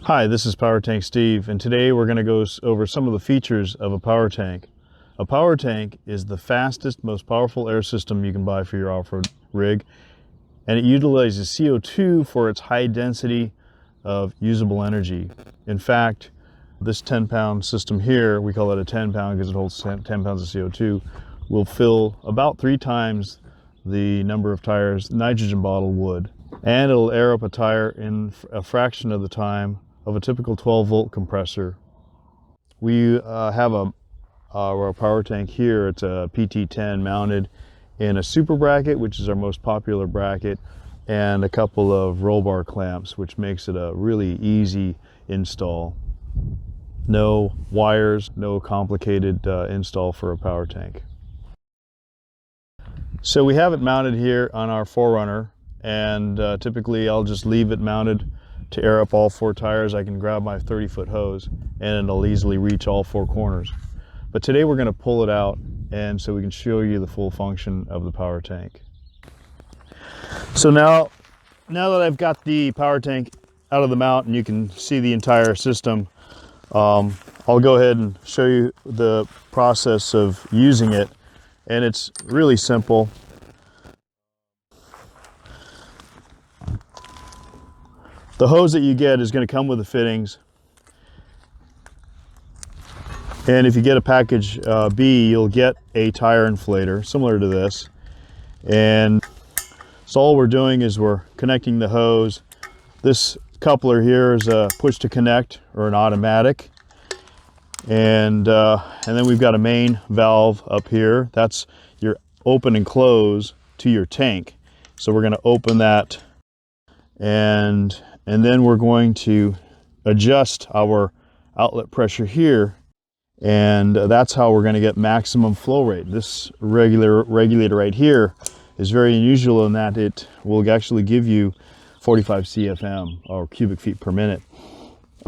Hi, this is Power Tank Steve, and today we're going to go over some of the features of a power tank. A power tank is the fastest, most powerful air system you can buy for your off-road rig, and it utilizes CO2 for its high density of usable energy. In fact, this 10-pound system here, we call it a 10-pound because it holds 10 pounds of CO2, will fill about 3 times the number of tires nitrogen bottle would, and it'll air up a tire in a fraction of the time of a typical 12-volt compressor. We have our power tank here. It's a PT10 mounted in a super bracket, which is our most popular bracket, and a couple of roll bar clamps, which makes it a really easy install. No wires, no complicated install for a power tank. So we have it mounted here on our 4Runner, and typically I'll just leave it mounted to air up all 4 tires. I can grab my 30-foot hose and it'll easily reach all 4 corners. But today we're going to pull it out, and so we can show you the full function of the power tank. So now that I've got the power tank out of the mount and you can see the entire system, I'll go ahead and show you the process of using it, and it's really simple. The hose that you get is going to come with the fittings, and if you get a package B, you'll get a tire inflator similar to this. And so all we're doing is we're connecting the hose. This coupler here is a push to connect, or an automatic, and then we've got a main valve up here. That's your open and close to your tank. So we're going to open that, and then we're going to adjust our outlet pressure here, and that's how we're going to get maximum flow rate. This regulator right here is very unusual in that it will actually give you 45 CFM, or cubic feet per minute.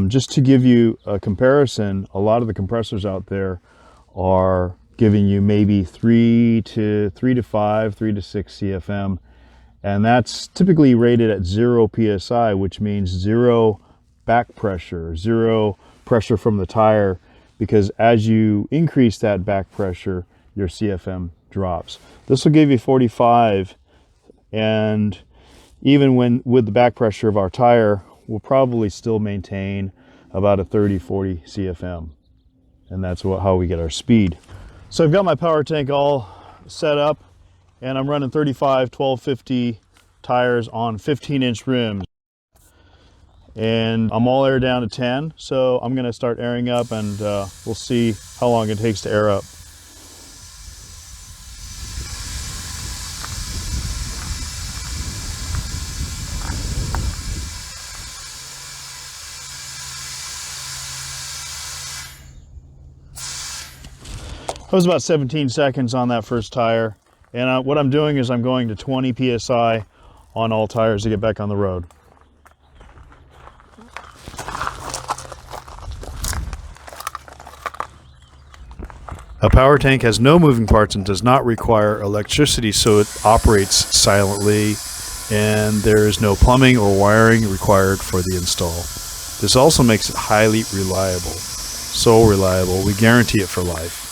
Just to give you a comparison, a lot of the compressors out there are giving you maybe 3 to 5, 3 to 6 CFM. And that's typically rated at 0 psi, which means 0 back pressure, 0 pressure from the tire, because as you increase that back pressure, your CFM drops. This will give you 45, and even with the back pressure of our tire, we'll probably still maintain about a 30-40 CFM, and that's how we get our speed. So I've got my power tank all set up, and I'm running 35 1250 tires on 15-inch rims, and I'm all aired down to 10. So I'm going to start airing up, and we'll see how long it takes to air up. It was about 17 seconds on that first tire. And what I'm doing is I'm going to 20 psi on all tires to get back on the road. A power tank has no moving parts and does not require electricity, so it operates silently, and there is no plumbing or wiring required for the install. This also makes it highly reliable. So reliable, we guarantee it for life.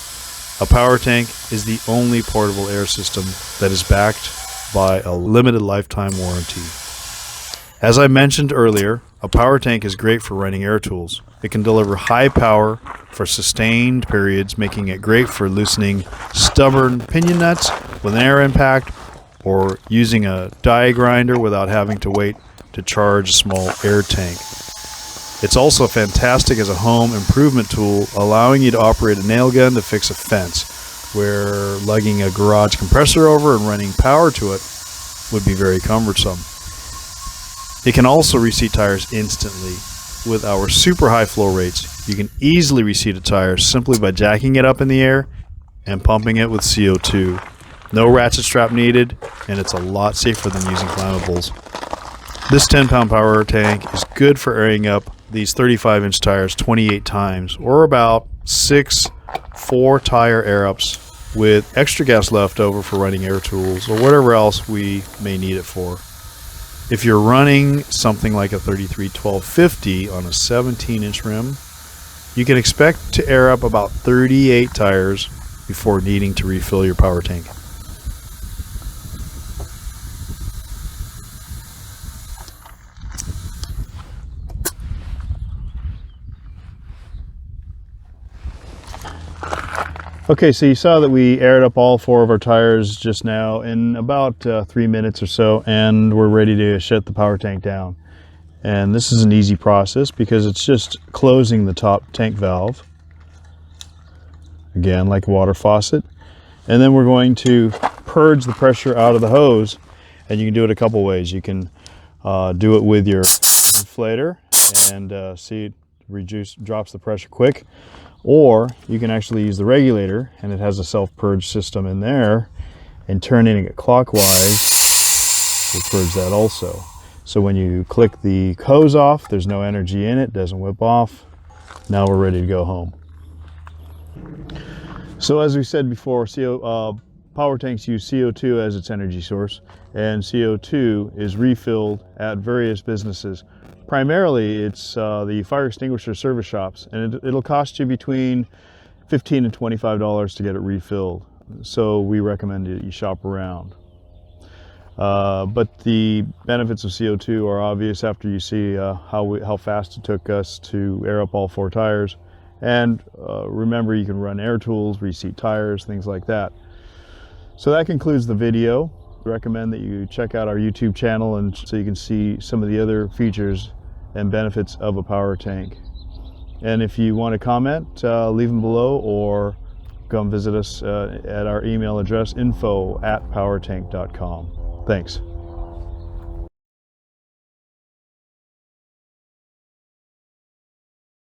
A power tank is the only portable air system that is backed by a limited lifetime warranty. As I mentioned earlier, a power tank is great for running air tools. It can deliver high power for sustained periods, making it great for loosening stubborn pinion nuts with an air impact, or using a die grinder without having to wait to charge a small air tank. It's also fantastic as a home improvement tool, allowing you to operate a nail gun to fix a fence, where lugging a garage compressor over and running power to it would be very cumbersome. It can also reseat tires instantly. With our super high flow rates, you can easily reseat a tire simply by jacking it up in the air and pumping it with CO2. No ratchet strap needed, and it's a lot safer than using flammables. This 10-pound power tank is good for airing up these 35-inch tires 28 times, or about 6 4-tire air-ups, with extra gas left over for running air tools or whatever else we may need it for. If you're running something like a 33-1250 on a 17-inch rim, you can expect to air up about 38 tires before needing to refill your power tank. Okay, so you saw that we aired up all 4 of our tires just now in about 3 minutes or so, and we're ready to shut the power tank down. And this is an easy process because it's just closing the top tank valve, again like a water faucet, and then we're going to purge the pressure out of the hose. And you can do it a couple ways. You can do it with your inflator and see it drops the pressure quick. Or you can actually use the regulator, and it has a self-purge system in there, and turning it clockwise will purge that also. So when you click the hose off, there's no energy in it, doesn't whip off. Now we're ready to go home. So as we said before, power tanks use CO2 as its energy source, and CO2 is refilled at various businesses. Primarily, it's the fire extinguisher service shops, and it'll cost you between $15 and $25 to get it refilled. So we recommend that you shop around. But the benefits of CO2 are obvious after you see how fast it took us to air up all 4 tires. And remember, you can run air tools, reseat tires, things like that. So that concludes the video. I recommend that you check out our YouTube channel and so you can see some of the other features and benefits of a power tank. And if you want to comment, leave them below, or come visit us at our email address, info@powertank.com. Thanks.